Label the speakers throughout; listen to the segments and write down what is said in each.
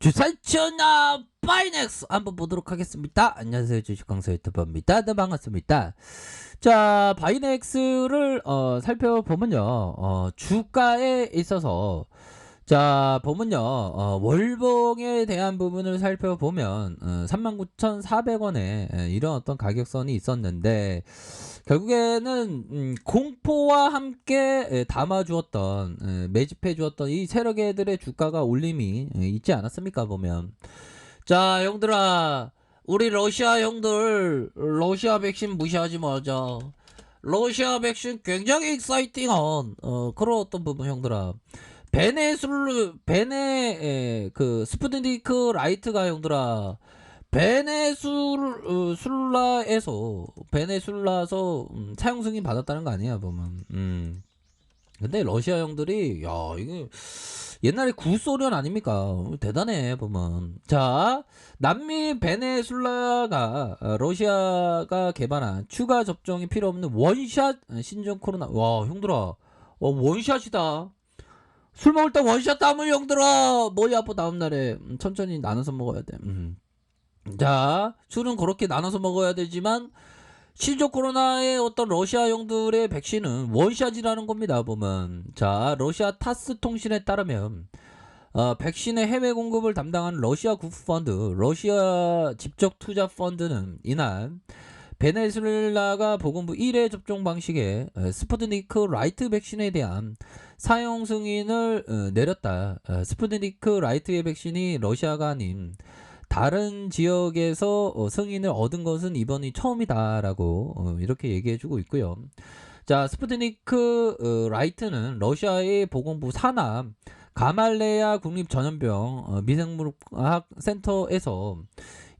Speaker 1: 주살치나 파이넥스 한번 보도록 하겠습니다. 안녕하세요, 주식강사 유튜버입니다. 네, 반갑습니다. 자, 바이넥스를 살펴보면요, 주가에 있어서 자 보면요, 월봉에 대한 부분을 살펴보면 39,400원에 이런 어떤 가격선이 있었는데 결국에는 공포와 함께 담아주었던 매집해주었던 이 세력애들의 주가가 올림이 있지 않았습니까 보면. 자 형들아, 우리 러시아 형들 러시아 백신 무시하지 말자. 러시아 백신 굉장히 익사이팅한 그런 어떤 부분 형들아. 베네 그 스푸트니크 라이트가 형들아 베네술라에서 사용 승인 받았다는 거 아니야 보면. 근데 러시아 형들이 야 이게 옛날에 구소련 아닙니까? 대단해 보면. 자, 남미 베네수엘라가 러시아가 개발한 추가 접종이 필요 없는 원샷 신종 코로나. 와 형들아, 원샷이다. 술 먹을 때 원샷 땀을 형들아. 머리 아파 다음날에. 천천히 나눠서 먹어야 돼. 자, 술은 그렇게 나눠서 먹어야 되지만 신종 코로나의 어떤 러시아 형들의 백신은 원샷이라는 겁니다 보면. 자, 러시아 타스 통신에 따르면 백신의 해외 공급을 담당하는 러시아 국부펀드 러시아 직접 투자 펀드는 이날 베네수엘라가 보건부 1회 접종 방식의 스푸트니크 라이트 백신에 대한 사용 승인을 내렸다. 스푸트니크 라이트의 백신이 러시아가 아닌 다른 지역에서 승인을 얻은 것은 이번이 처음이다라고 이렇게 얘기해주고 있고요. 자, 스푸트니크 라이트는 러시아의 보건부 산하 가말레야 국립전염병 미생물학 센터에서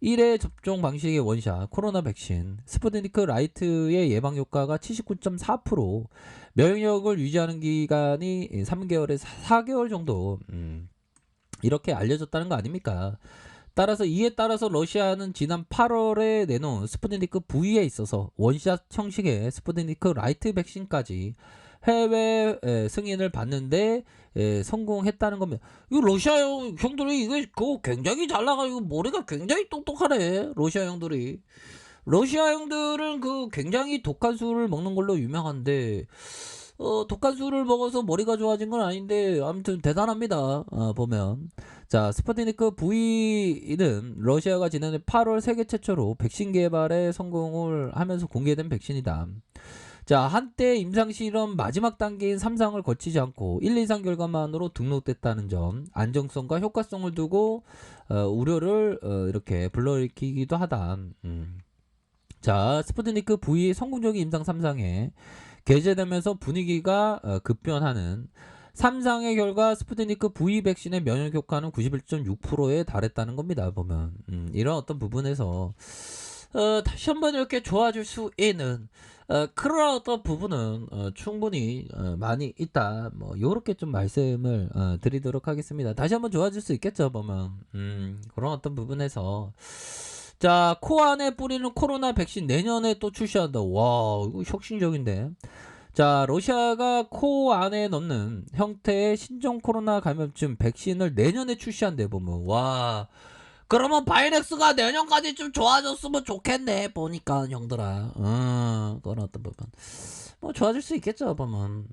Speaker 1: 1회 접종 방식의 원샷 코로나 백신 스푸트니크 라이트의 예방 효과가 79.4%, 면역력을 유지하는 기간이 3개월에서 4개월 정도 이렇게 알려졌다는 거 아닙니까? 따라서 이에 따라서 러시아는 지난 8월에 내놓은 스푸트니크 V에 있어서 원샷 형식의 스푸트니크 라이트 백신까지 해외 승인을 받는데 성공했다는 겁니다. 이거 러시아 형들이 이거 그거 굉장히 잘 나가고 머리가 굉장히 똑똑하네. 러시아 형들이. 러시아 형들은 그 굉장히 독한 술을 먹는 걸로 유명한데 독한 술을 먹어서 머리가 좋아진 건 아닌데 아무튼 대단합니다. 보면. 자, 스푸트니크 V는 러시아가 지난해 8월 세계 최초로 백신 개발에 성공을 하면서 공개된 백신이다. 자, 한때 임상실험 마지막 단계인 3상을 거치지 않고 1, 2상 결과만으로 등록됐다는 점, 안정성과 효과성을 두고 우려를 이렇게 불러일으키기도 하다. 자, 스푸트니크 V 성공적인 임상 3상에 게재되면서 분위기가 급변하는 3상의 결과 스푸트니크 V 백신의 면역 효과는 91.6%에 달했다는 겁니다. 보면 이런 어떤 부분에서 다시 한번 이렇게 좋아질 수 있는 그런 어떤 부분은 충분히 많이 있다. 뭐 요렇게 좀 말씀을 드리도록 하겠습니다. 다시 한번 좋아질 수 있겠죠. 보면 그런 어떤 부분에서 자, 코 안에 뿌리는 코로나 백신 내년에 또 출시한다. 와, 이거 혁신적인데. 자, 러시아가 코 안에 넣는 형태의 신종 코로나 감염증 백신을 내년에 출시한대 보면. 와, 그러면 바이렉스가 내년까지 좀 좋아졌으면 좋겠네 보니까 형들아. 그건 어떤 부분 뭐 좋아질 수 있겠죠 보면.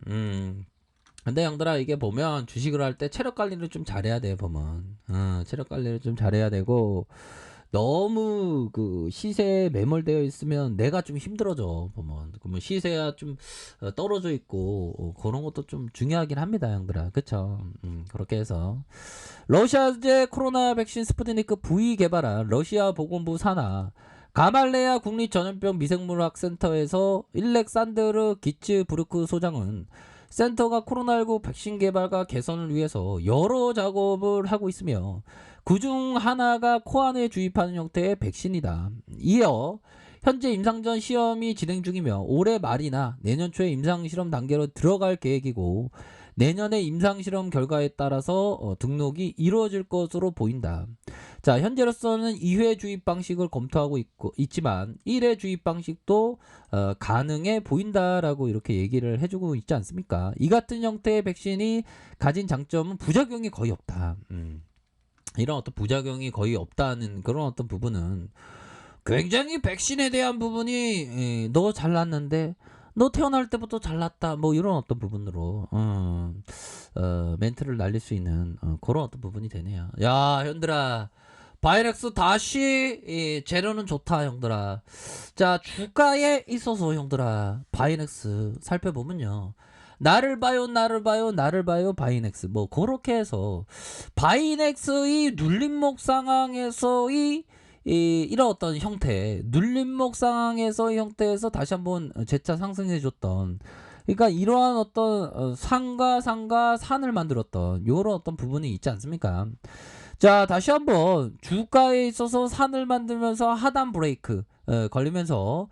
Speaker 1: 근데 형들아, 이게 보면 주식을 할 때 체력 관리를 좀 잘해야 돼 보면. 체력 관리를 좀 잘해야 되고, 너무 그 시세에 매몰되어 있으면 내가 좀 힘들어져 보면. 그러면 시세가 좀 떨어져 있고 그런 것도 좀 중요하긴 합니다 형들아. 그쵸? 그렇게 해서 러시아제 코로나 백신 스푸트니크 V 개발한 러시아 보건부 산하 가말레야 국립전염병 미생물학 센터에서 일렉산드르 기츠부르크 소장은 센터가 코로나19 백신 개발과 개선을 위해서 여러 작업을 하고 있으며 그중 하나가 코안에 주입하는 형태의 백신이다. 이어 현재 임상전 시험이 진행 중이며 올해 말이나 내년 초에 임상실험 단계로 들어갈 계획이고, 내년에 임상실험 결과에 따라서 등록이 이루어질 것으로 보인다. 자, 현재로서는 2회 주입 방식을 검토하고 있지만 1회 주입 방식도 가능해 보인다라고 이렇게 얘기를 해주고 있지 않습니까? 이 같은 형태의 백신이 가진 장점은 부작용이 거의 없다. 이런 어떤 부작용이 거의 없다는 그런 어떤 부분은 굉장히 백신에 대한 부분이 너 잘났는데 너 태어날 때부터 잘났다 뭐 이런 어떤 부분으로 멘트를 날릴 수 있는 그런 어떤 부분이 되네요. 야 현들아 바이렉스 다시 재료는 좋다 형들아. 자 주가에 있어서 형들아 바이넥스 살펴보면요. 나를 봐요 바이넥스 뭐 그렇게 해서 바이넥스의 눌림목 상황에서의 이런 어떤 형태 눌림목 상황에서의 형태에서 다시 한번 재차 상승해줬던 그러니까 이러한 어떤 상과 산을 만들었던 요런 어떤 부분이 있지 않습니까? 자 다시 한번 주가에 있어서 산을 만들면서 하단 브레이크 걸리면서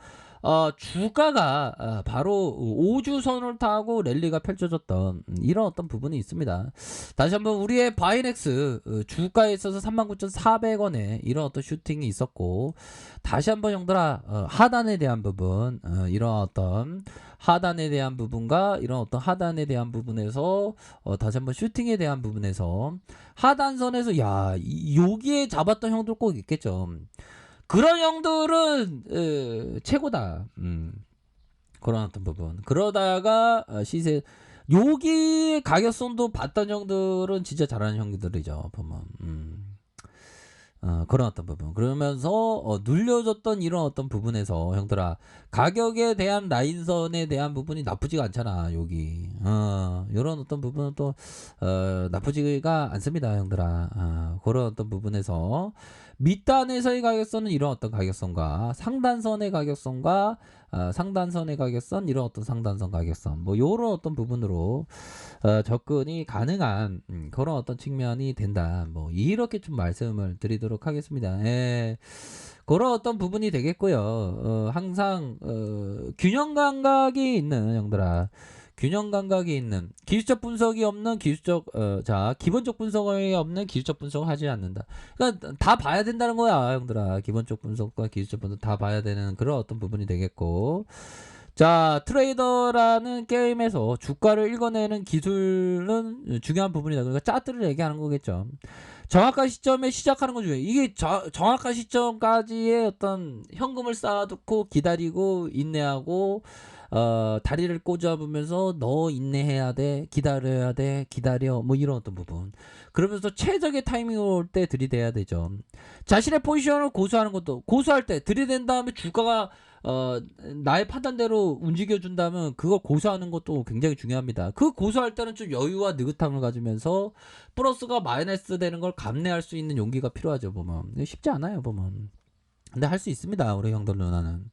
Speaker 1: 주가가 바로 5주선을 타고 랠리가 펼쳐졌던 이런 어떤 부분이 있습니다. 다시 한번 우리의 바이넥스 주가에 있어서 39,400원에 이런 어떤 슈팅이 있었고 다시 한번 형들아 하단에 대한 부분 이런 어떤 하단에 대한 부분과 이런 어떤 하단에 대한 부분에서 다시 한번 슈팅에 대한 부분에서 하단선에서 야 여기에 잡았던 형들 꼭 있겠죠. 그런 형들은 최고다. 그런 어떤 부분. 그러다가 시세 여기 가격선도 봤던 형들은 진짜 잘하는 형들이죠. 보면. 그런 어떤 부분. 그러면서 눌려줬던 이런 어떤 부분에서 형들아 가격에 대한 라인선에 대한 부분이 나쁘지가 않잖아. 여기 이런 어떤 부분은 또 나쁘지가 않습니다. 형들아. 그런 어떤 부분에서 밑단에서의 가격선은 이런 어떤 가격선과 상단선의 가격선과 상단선의 가격선 이런 어떤 상단선 가격선 뭐 요런 어떤 부분으로 접근이 가능한 그런 어떤 측면이 된다. 뭐 이렇게 좀 말씀을 드리도록 하겠습니다. 예. 그런 어떤 부분이 되겠고요. 항상 균형 감각이 있는 형들아. 균형 감각이 있는 기술적 분석이 없는 기술적 자 기본적 분석이 없는 기술적 분석을 하지 않는다. 그러니까 다 봐야 된다는 거야, 형들아. 기본적 분석과 기술적 분석 다 봐야 되는 그런 어떤 부분이 되겠고. 자, 트레이더라는 게임에서 주가를 읽어내는 기술은 중요한 부분이다. 그러니까 짜트를 얘기하는 거겠죠. 정확한 시점에 시작하는 건 중요해요. 이게 정확한 시점까지의 어떤 현금을 쌓아두고 기다리고 인내하고 다리를 꼬잡으면서 너 인내해야 돼, 기다려야 돼, 기다려 뭐 이런 어떤 부분. 그러면서 최적의 타이밍이 올 때 들이대야 되죠. 자신의 포지션을 고수하는 것도 고수할 때 들이댄 다음에 주가가 나의 판단대로 움직여준다면 그걸 고수하는 것도 굉장히 중요합니다. 그 고수할 때는 좀 여유와 느긋함을 가지면서 플러스가 마이너스 되는 걸 감내할 수 있는 용기가 필요하죠. 보면 쉽지 않아요. 보면 근데 할 수 있습니다. 우리 형들 누나는.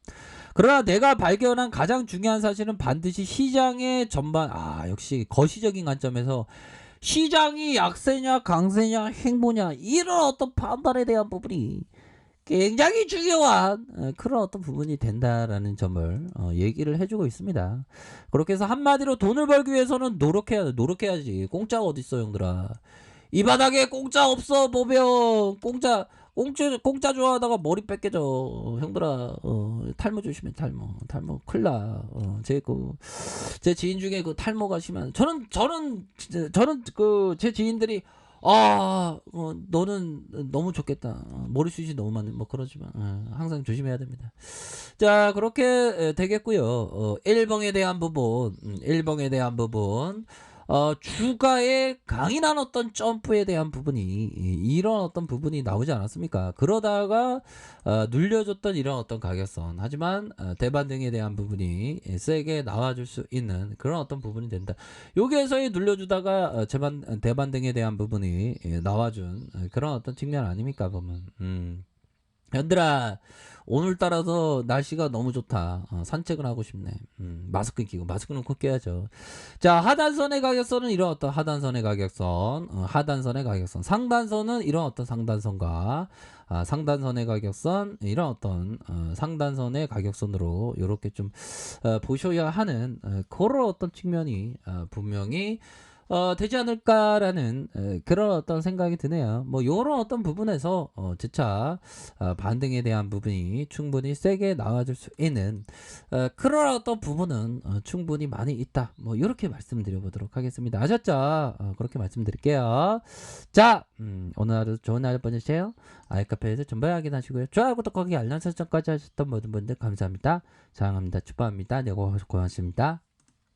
Speaker 1: 그러나 내가 발견한 가장 중요한 사실은 반드시 시장의 전반 역시 거시적인 관점에서 시장이 약세냐 강세냐 행보냐 이런 어떤 판단에 대한 부분이 굉장히 중요한 그런 어떤 부분이 된다라는 점을 얘기를 해주고 있습니다. 그렇게 해서 한마디로 돈을 벌기 위해서는 노력해야지. 공짜가 어딨어 형들아. 이 바닥에 공짜 없어 보면 공짜 좋아하다가 머리 뺏겨져 형들아. 탈모 조심해. 탈모 큰일나. 제 지인 중에 그 탈모가 심한 저는 그 제 지인들이 너는 너무 좋겠다. 머리숱이 너무 많네. 뭐 그러지만 항상 조심해야 됩니다. 자 그렇게 되겠고요. 일봉에 대한 부분, 주가의 강인한 어떤 점프에 대한 부분이 이런 어떤 부분이 나오지 않았습니까? 그러다가 눌려줬던 이런 어떤 가격선. 하지만 대반등에 대한 부분이 세게 나와줄 수 있는 그런 어떤 부분이 된다. 여기에서의 눌려주다가 대반등에 대한 부분이 나와준 그런 어떤 측면 아닙니까 보면. 현들아 오늘따라서 날씨가 너무 좋다. 산책을 하고 싶네. 마스크 끼고 마스크는 꼭 껴야죠. 자 하단선의 가격선은 이런 어떤 하단선의 가격선 상단선은 이런 어떤 상단선과 상단선의 가격선 이런 어떤 상단선의 가격선으로 이렇게 좀 보셔야 하는 그런 어떤 측면이 분명히 되지 않을까라는 그런 어떤 생각이 드네요. 뭐 요런 어떤 부분에서 재차 반등에 대한 부분이 충분히 세게 나와줄 수 있는 그런 어떤 부분은 충분히 많이 있다. 뭐 요렇게 말씀드려 보도록 하겠습니다. 아셨죠? 그렇게 말씀드릴게요. 자, 오늘 하루 좋은 하루 보내세요. 아이카페에서 정보 확인하시고요. 좋아요, 구독하기, 알람 설정까지 하셨던 모든 분들 감사합니다. 사랑합니다. 축복합니다. 네, 고맙습니다.